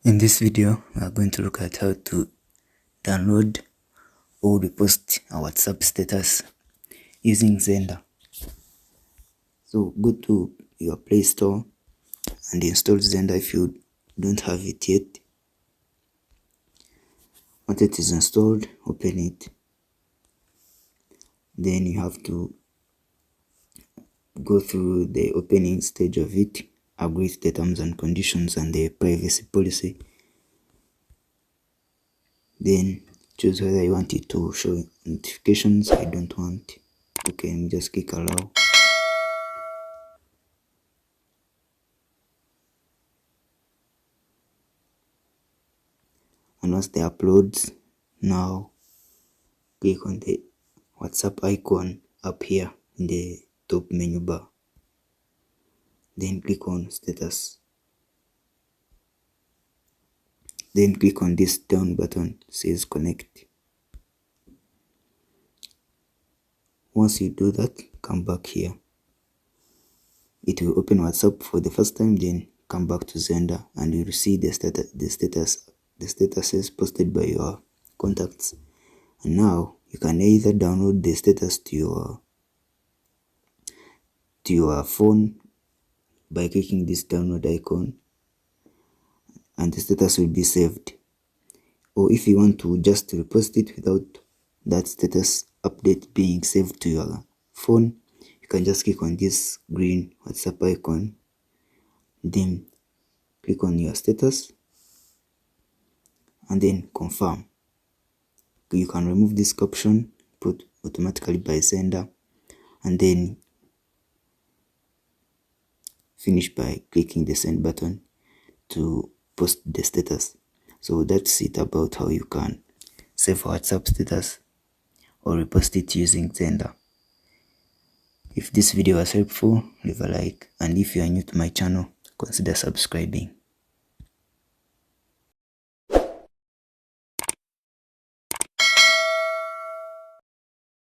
In this video, we are going to look at how to download or repost a WhatsApp status using Xender. So go to your Play Store and install Xender if you don't have it yet. Once it is installed, open it. Then you have to go through the opening stage of it, agree to the terms and conditions and the privacy policy. Then choose whether you want it to show notifications. I don't want. Okay, and just click allow. And once they uploads, now click on the WhatsApp icon up here in the top menu bar. Then click on status. Then click on this down button, says connect. Once you do that, come back here. It will open WhatsApp for the first time, then come back to Xender and you will see the statuses posted by your contacts. And now you can either download the status to your phone by clicking this download icon, and the status will be saved. Or if you want to just repost it without that status update being saved to your phone, you can just click on this green WhatsApp icon, then click on your status and then confirm. You can remove this caption put automatically by Xender and then finish by clicking the send button to post the status. So that's it about how you can save WhatsApp status or repost it using Xender. If this video was helpful, leave a like, and if you are new to my channel, consider subscribing.